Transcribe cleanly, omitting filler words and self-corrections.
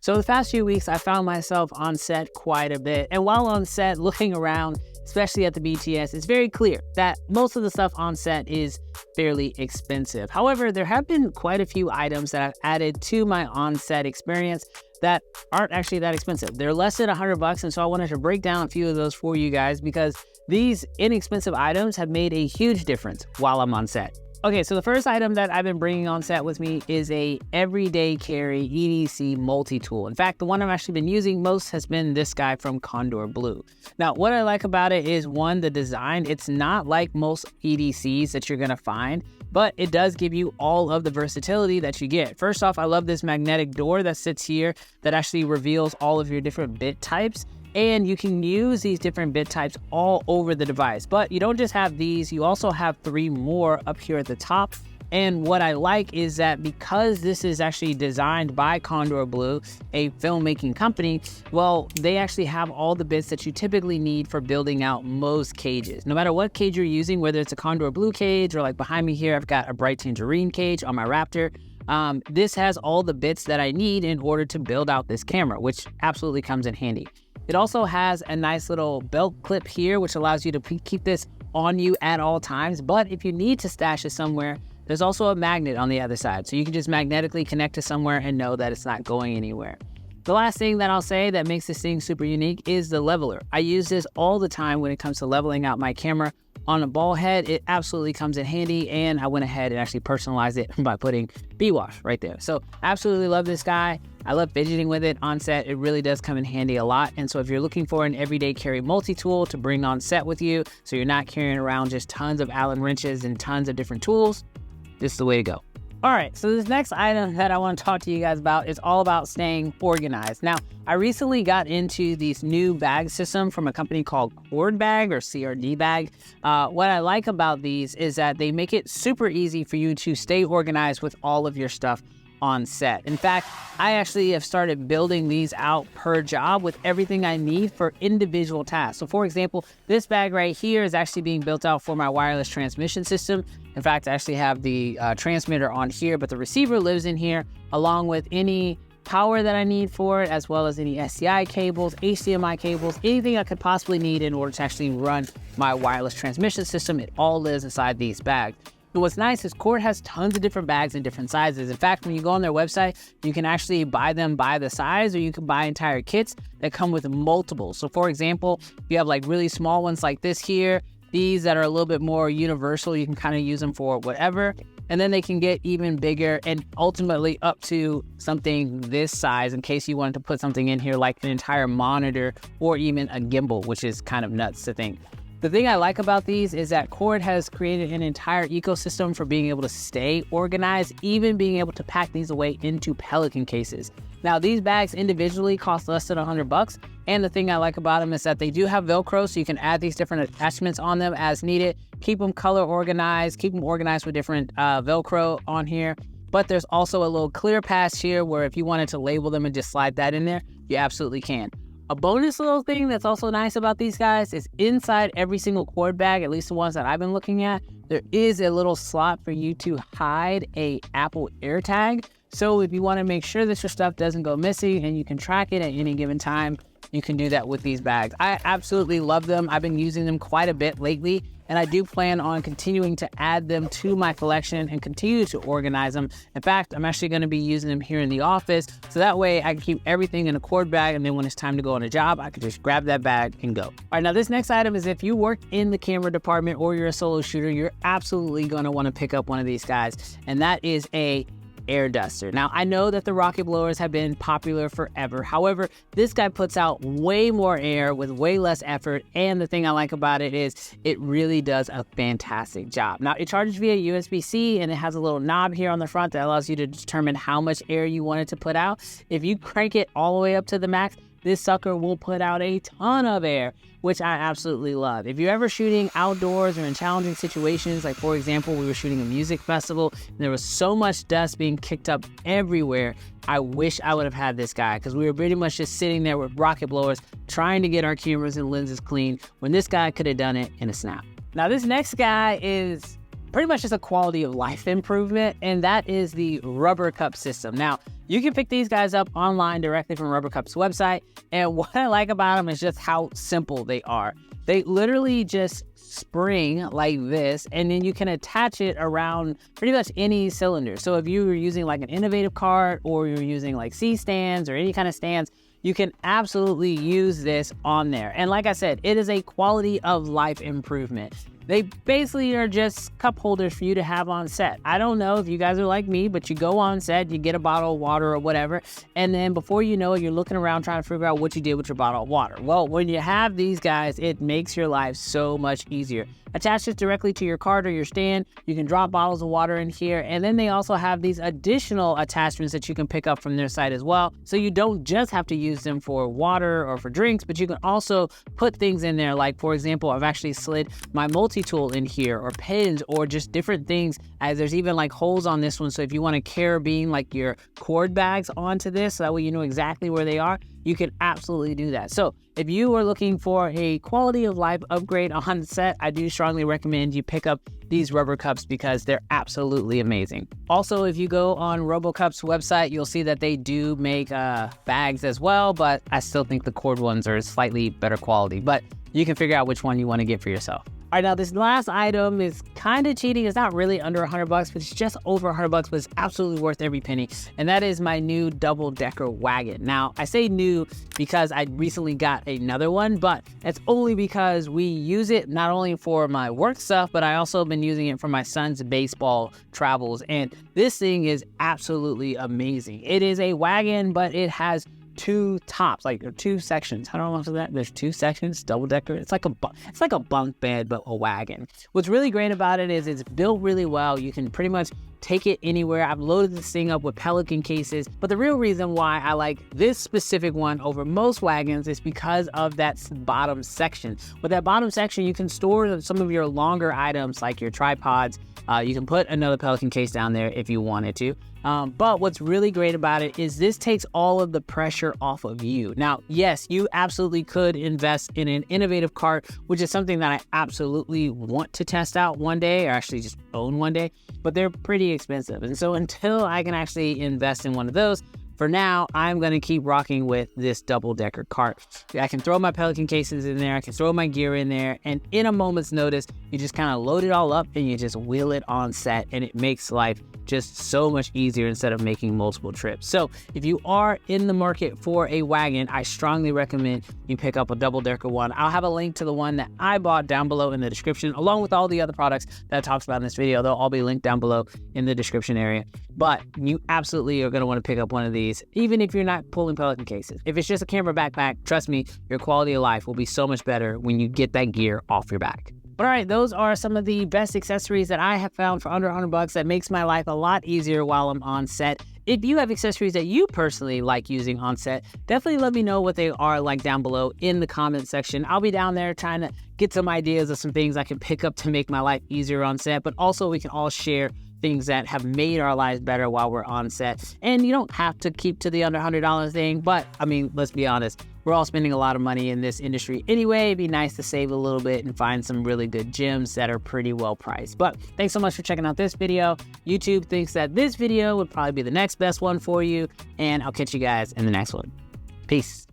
So the past few weeks, I found myself on set quite a bit. And while on set, looking around, especially at the BTS, it's very clear that most of the stuff on set is fairly expensive. However, there have been quite a few items that I've added to my on-set experience that aren't actually that expensive. They're less than $100, and so I wanted to break down a few of those for you guys because these inexpensive items have made a huge difference while I'm on set. Okay, so the first item that I've been bringing on set with me is a everyday carry EDC multi-tool. In fact, the one I've actually been using most has been this guy from Crd Bags. Now, what I like about it is, one, the design. It's not like most EDCs that you're gonna find, but it does give you all of the versatility that you get. First off, I love this magnetic door that sits here that actually reveals all of your different bit types. And you can use these different bit types all over the device. But you don't just have these, you also have 3 more up here at the top. And what I like is that because this is actually designed by Crd Bags, a filmmaking company, well, they actually have all the bits that you typically need for building out most cages. No matter what cage you're using, whether it's a Crd Bags cage or like behind me here, I've got a bright tangerine cage on my Raptor. This has all the bits that I need in order to build out this camera, which absolutely comes in handy. It also has a nice little belt clip here, which allows you to keep this on you at all times. But if you need to stash it somewhere, there's also a magnet on the other side. So you can just magnetically connect to somewhere and know that it's not going anywhere. The last thing that I'll say that makes this thing super unique is the leveler. I use this all the time when it comes to leveling out my camera. On a ball head, it absolutely comes in handy, and I went ahead and actually personalized it by putting B-wash right there. So absolutely love this guy. I love fidgeting with it on set. It really does come in handy a lot. And so if you're looking for an everyday carry multi-tool to bring on set with you, so you're not carrying around just tons of Allen wrenches and tons of different tools, this is the way to go. All right, so this next item that I want to talk to you guys about is all about staying organized. Now, I recently got into these new bag system from a company called Crd Bag or CRD Bag. What I like about these is that they make it super easy for you to stay organized with all of your stuff on set. In fact, I actually have started building these out per job with everything I need for individual tasks. So for example, this bag right here is actually being built out for my wireless transmission system. In fact, I actually have the transmitter on here, but the receiver lives in here along with any power that I need for it, as well as any SDI cables, HDMI cables, anything I could possibly need in order to actually run my wireless transmission system. It all lives inside these bags. And what's nice is Crd has tons of different bags in different sizes. In fact, when you go on their website, you can actually buy them by the size, or you can buy entire kits that come with multiples. So for example, if you have like really small ones like this here, these that are a little bit more universal, you can kind of use them for whatever. And then they can get even bigger and ultimately up to something this size in case you wanted to put something in here like an entire monitor or even a gimbal, which is kind of nuts to think. The thing I like about these is that Crd has created an entire ecosystem for being able to stay organized, even being able to pack these away into Pelican cases. Now, these bags individually cost less than $100, and the thing I like about them is that they do have Velcro, so you can add these different attachments on them as needed, keep them color organized, keep them organized with different Velcro on here. But there's also a little clear pass here where if you wanted to label them and just slide that in there, you absolutely can. A bonus little thing that's also nice about these guys is inside every single Crd bag, at least the ones that I've been looking at, there is a little slot for you to hide a Apple AirTag. So if you want to make sure that your stuff doesn't go missing and you can track it at any given time, you can do that with these bags. I absolutely love them. I've been using them quite a bit lately, and I do plan on continuing to add them to my collection and continue to organize them. In fact, I'm actually going to be using them here in the office, so that way I can keep everything in a Crd bag, and then when it's time to go on a job, I can just grab that bag and go. All right, now this next item is if you work in the camera department or you're a solo shooter, you're absolutely going to want to pick up one of these guys, and that is a air duster. Now, I know that the rocket blowers have been popular forever. However, this guy puts out way more air with way less effort. And the thing I like about it is it really does a fantastic job. Now, it charges via USB-C, and it has a little knob here on the front that allows you to determine how much air you want it to put out. If you crank it all the way up to the max, this sucker will put out a ton of air, which I absolutely love. If you're ever shooting outdoors or in challenging situations, like for example, we were shooting a music festival, and there was so much dust being kicked up everywhere, I wish I would have had this guy, because we were pretty much just sitting there with rocket blowers trying to get our cameras and lenses clean when this guy could have done it in a snap. Now this next guy is pretty much just a quality of life improvement, and that is the RoboCups system. Now, you can pick these guys up online directly from RoboCups website, and what I like about them is just how simple they are. They literally just spring like this, and then you can attach it around pretty much any cylinder. So if you were using like an innovative cart, or you're using like C-stands or any kind of stands, you can absolutely use this on there. And like I said, it is a quality of life improvement. They basically are just cup holders for you to have on set. I don't know if you guys are like me, but you go on set, you get a bottle of water or whatever, and then before you know it, you're looking around trying to figure out what you did with your bottle of water. Well, when you have these guys, it makes your life so much easier. Attach this directly to your cart or your stand. You can drop bottles of water in here, and then they also have these additional attachments that you can pick up from their site as well. So you don't just have to use them for water or for drinks, but you can also put things in there. Like, for example, I've actually slid my multi-tool in here, or pens, or just different things. As there's even like holes on this one, so if you want to carabine like your Crd bags onto this, so that way you know exactly where they are, you can absolutely do that. So if you are looking for a quality of life upgrade on set, I do strongly recommend you pick up these RoboCups because they're absolutely amazing. Also, if you go on RoboCups website, you'll see that they do make bags as well, but I still think the Crd ones are slightly better quality, but you can figure out which one you want to get for yourself. All right, now this last item is kind of cheating. It's not really under $100, but it's just over $100, but it's absolutely worth every penny. And that is my new double-decker wagon. Now, I say new because I recently got another one, but it's only because we use it not only for my work stuff, but I also been using it for my son's baseball travels. And this thing is absolutely amazing. It is a wagon, but it has two tops, like two sections. How do I want to say that? There's two sections, double decker. It's like a bunk bed, but a wagon. What's really great about it is it's built really well. You can pretty much take it anywhere. I've loaded this thing up with Pelican cases, but the real reason why I like this specific one over most wagons is because of that bottom section. With that bottom section, you can store some of your longer items like your tripods. You can put another Pelican case down there if you wanted to. But what's really great about it is this takes all of the pressure off of you. Now, yes, you absolutely could invest in an innovative cart, which is something that I absolutely want to test out one day, or actually just own one day, but they're pretty expensive. And so until I can actually invest in one of those, for now, I'm going to keep rocking with this double-decker cart. I can throw my Pelican cases in there, I can throw my gear in there, and in a moment's notice, you just kind of load it all up and you just wheel it on set, and it makes life just so much easier instead of making multiple trips. So if you are in the market for a wagon, I strongly recommend you pick up a double-decker one. I'll have a link to the one that I bought down below in the description, along with all the other products that I talked about in this video. They'll all be linked down below in the description area. But you absolutely are going to want to pick up one of these, even if you're not pulling Pelican cases. If it's just a camera backpack, trust me, your quality of life will be so much better when you get that gear off your back. But all right, those are some of the best accessories that I have found for under $100 that makes my life a lot easier while I'm on set. If you have accessories that you personally like using on set, definitely let me know what they are like down below in the comment section. I'll be down there trying to get some ideas of some things I can pick up to make my life easier on set, but also we can all share things that have made our lives better while we're on set. And you don't have to keep to the under $100 thing, but I mean, let's be honest, we're all spending a lot of money in this industry anyway. It'd be nice to save a little bit and find some really good gems that are pretty well priced. But thanks so much for checking out this video. YouTube thinks that this video would probably be the next best one for you, and I'll catch you guys in the next one. Peace.